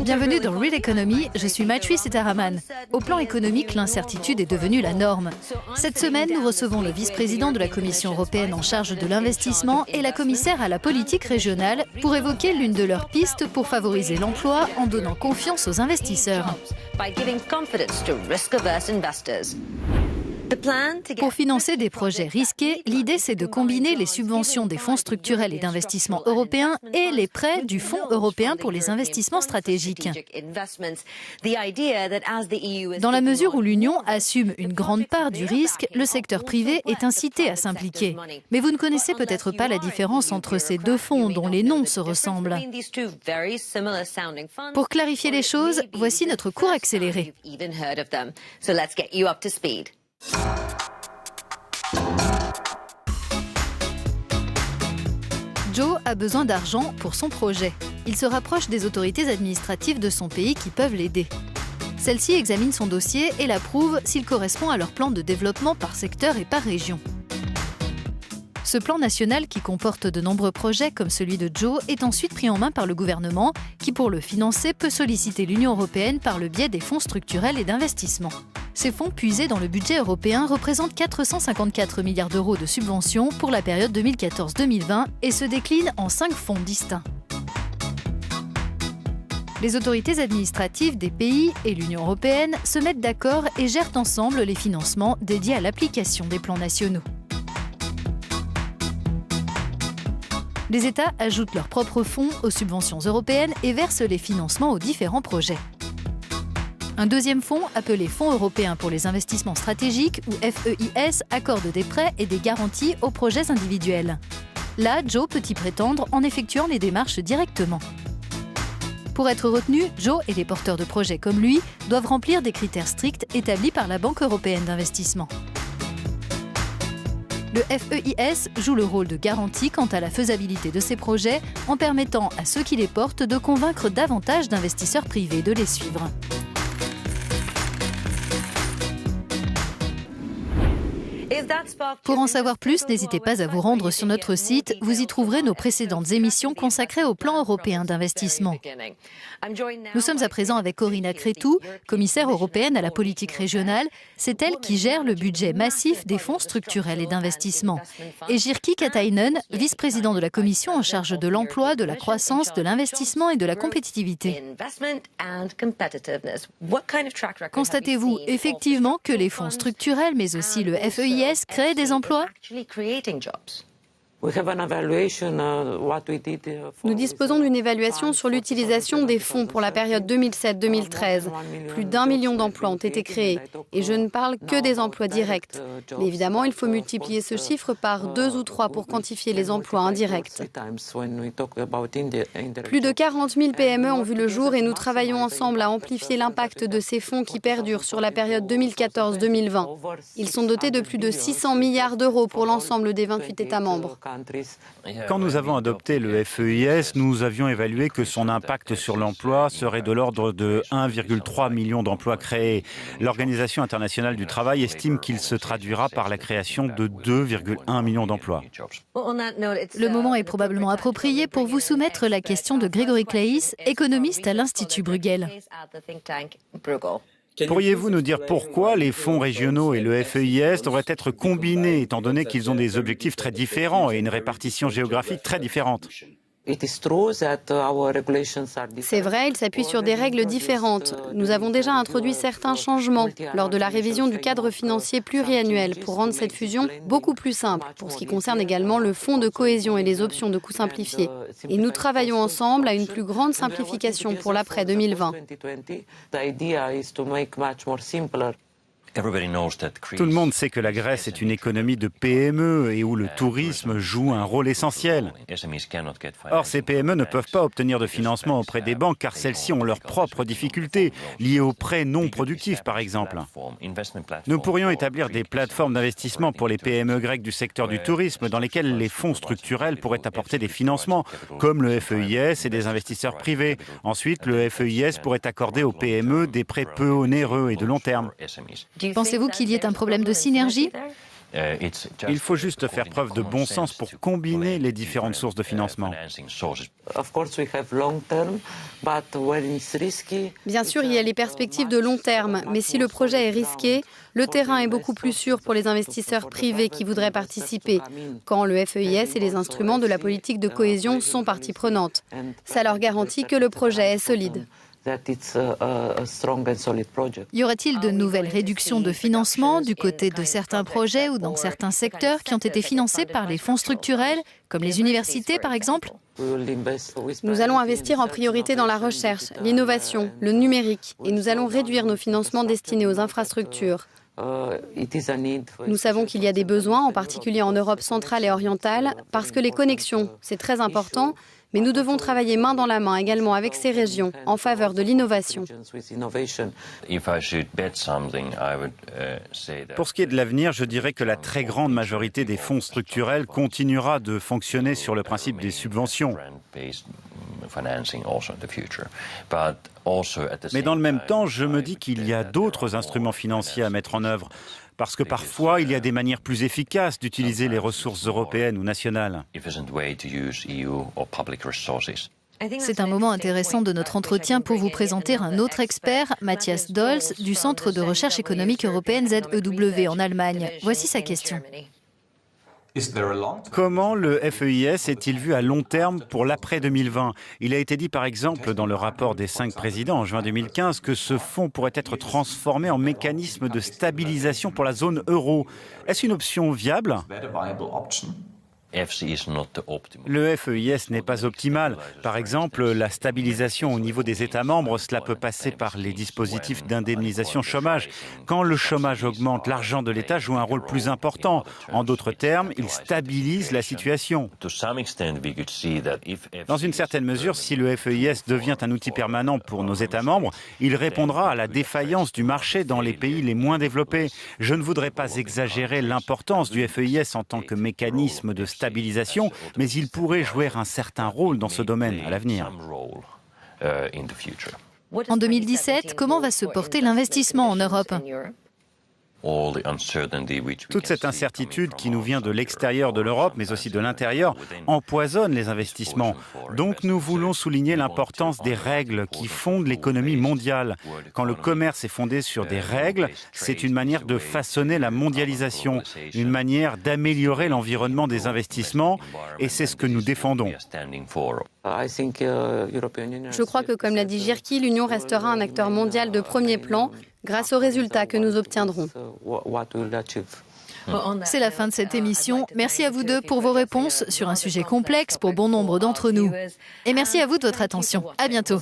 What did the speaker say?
Bienvenue dans Real Economy, je suis Maitri Sitharaman. Au plan économique, l'incertitude est devenue la norme. Cette semaine, nous recevons le vice-président de la Commission européenne en charge de l'investissement et la commissaire à la politique régionale pour évoquer l'une de leurs pistes pour favoriser l'emploi en donnant confiance aux investisseurs. Pour financer des projets risqués, l'idée c'est de combiner les subventions des fonds structurels et d'investissement européens et les prêts du Fonds européen pour les investissements stratégiques. Dans la mesure où l'Union assume une grande part du risque, le secteur privé est incité à s'impliquer. Mais vous ne connaissez peut-être pas la différence entre ces deux fonds dont les noms se ressemblent. Pour clarifier les choses, voici notre cours accéléré. Joe a besoin d'argent pour son projet. Il se rapproche des autorités administratives de son pays qui peuvent l'aider. Celles-ci examinent son dossier et l'approuvent s'il correspond à leur plan de développement par secteur et par région. Ce plan national, qui comporte de nombreux projets comme celui de Joe, est ensuite pris en main par le gouvernement, qui pour le financer peut solliciter l'Union européenne par le biais des fonds structurels et d'investissement. Ces fonds puisés dans le budget européen représentent 454 milliards d'euros de subventions pour la période 2014-2020 et se déclinent en 5 fonds distincts. Les autorités administratives des pays et l'Union européenne se mettent d'accord et gèrent ensemble les financements dédiés à l'application des plans nationaux. Les États ajoutent leurs propres fonds aux subventions européennes et versent les financements aux différents projets. Un deuxième fonds, appelé Fonds européen pour les investissements stratégiques, ou FEIS, accorde des prêts et des garanties aux projets individuels. Là, Joe peut y prétendre en effectuant les démarches directement. Pour être retenu, Joe et les porteurs de projets comme lui doivent remplir des critères stricts établis par la Banque européenne d'investissement. Le FEIS joue le rôle de garantie quant à la faisabilité de ces projets en permettant à ceux qui les portent de convaincre davantage d'investisseurs privés de les suivre. Pour en savoir plus, n'hésitez pas à vous rendre sur notre site. Vous y trouverez nos précédentes émissions consacrées au plan européen d'investissement. Nous sommes à présent avec Corina Cretu, commissaire européenne à la politique régionale. C'est elle qui gère le budget massif des fonds structurels et d'investissement. Et Jyrki Katainen, vice-président de la Commission en charge de l'emploi, de la croissance, de l'investissement et de la compétitivité. Constatez-vous effectivement que les fonds structurels, mais aussi le FEIS, créent des emplois ? Nous disposons d'une évaluation sur l'utilisation des fonds pour la période 2007-2013. Plus d'1 million d'emplois ont été créés. Et je ne parle que des emplois directs. Mais évidemment, il faut multiplier ce chiffre par 2 ou 3 pour quantifier les emplois indirects. Plus de 40 000 PME ont vu le jour et nous travaillons ensemble à amplifier l'impact de ces fonds qui perdurent sur la période 2014-2020. Ils sont dotés de plus de 600 milliards d'euros pour l'ensemble des 28 États membres. Quand nous avons adopté le FEIS, nous avions évalué que son impact sur l'emploi serait de l'ordre de 1,3 million d'emplois créés. L'Organisation internationale du travail estime qu'il se traduira par la création de 2,1 millions d'emplois. Le moment est probablement approprié pour vous soumettre la question de Grégory Claeys, économiste à l'Institut Bruegel. Pourriez-vous nous dire pourquoi les fonds régionaux et le FEIS devraient être combinés, étant donné qu'ils ont des objectifs très différents et une répartition géographique très différente ? C'est vrai, il s'appuie sur des règles différentes. Nous avons déjà introduit certains changements lors de la révision du cadre financier pluriannuel pour rendre cette fusion beaucoup plus simple, pour ce qui concerne également le fonds de cohésion et les options de coûts simplifiés. Et nous travaillons ensemble à une plus grande simplification pour l'après 2020. Tout le monde sait que la Grèce est une économie de PME et où le tourisme joue un rôle essentiel. Or, ces PME ne peuvent pas obtenir de financement auprès des banques car celles-ci ont leurs propres difficultés, liées aux prêts non productifs par exemple. Nous pourrions établir des plateformes d'investissement pour les PME grecques du secteur du tourisme dans lesquelles les fonds structurels pourraient apporter des financements, comme le FEIS et des investisseurs privés. Ensuite, le FEIS pourrait accorder aux PME des prêts peu onéreux et de long terme. Pensez-vous qu'il y ait un problème de synergie ? Il faut juste faire preuve de bon sens pour combiner les différentes sources de financement. Bien sûr, il y a les perspectives de long terme, mais si le projet est risqué, le terrain est beaucoup plus sûr pour les investisseurs privés qui voudraient participer, quand le FEIS et les instruments de la politique de cohésion sont partie prenante. Ça leur garantit que le projet est solide. Y aurait-il de nouvelles réductions de financement du côté de certains projets ou dans certains secteurs qui ont été financés par les fonds structurels, comme les universités par exemple ? Nous allons investir en priorité dans la recherche, l'innovation, le numérique, et nous allons réduire nos financements destinés aux infrastructures. Nous savons qu'il y a des besoins, en particulier en Europe centrale et orientale, parce que les connexions, c'est très important, mais nous devons travailler main dans la main également avec ces régions en faveur de l'innovation. Pour ce qui est de l'avenir, je dirais que la très grande majorité des fonds structurels continuera de fonctionner sur le principe des subventions. Mais dans le même temps, je me dis qu'il y a d'autres instruments financiers à mettre en œuvre, parce que parfois, il y a des manières plus efficaces d'utiliser les ressources européennes ou nationales. C'est un moment intéressant de notre entretien pour vous présenter un autre expert, Matthias Dolz, du Centre de recherche économique européenne ZEW en Allemagne. Voici sa question. Comment le FEIS est-il vu à long terme pour l'après-2020 ? Il a été dit par exemple dans le rapport des 5 présidents en juin 2015 que ce fonds pourrait être transformé en mécanisme de stabilisation pour la zone euro. Est-ce une option viable ? Le FEIS n'est pas optimal. Par exemple, la stabilisation au niveau des États membres, cela peut passer par les dispositifs d'indemnisation chômage. Quand le chômage augmente, l'argent de l'État joue un rôle plus important. En d'autres termes, il stabilise la situation. Dans une certaine mesure, si le FEIS devient un outil permanent pour nos États membres, il répondra à la défaillance du marché dans les pays les moins développés. Je ne voudrais pas exagérer l'importance du FEIS en tant que mécanisme de stabilisation, mais il pourrait jouer un certain rôle dans ce domaine à l'avenir. En 2017, comment va se porter l'investissement en Europe ? Toute cette incertitude qui nous vient de l'extérieur de l'Europe, mais aussi de l'intérieur, empoisonne les investissements. Donc nous voulons souligner l'importance des règles qui fondent l'économie mondiale. Quand le commerce est fondé sur des règles, c'est une manière de façonner la mondialisation, une manière d'améliorer l'environnement des investissements, et c'est ce que nous défendons. Je crois que, comme l'a dit Jirki, l'Union restera un acteur mondial de premier plan grâce aux résultats que nous obtiendrons. C'est la fin de cette émission. Merci à vous deux pour vos réponses sur un sujet complexe pour bon nombre d'entre nous. Et merci à vous de votre attention. À bientôt.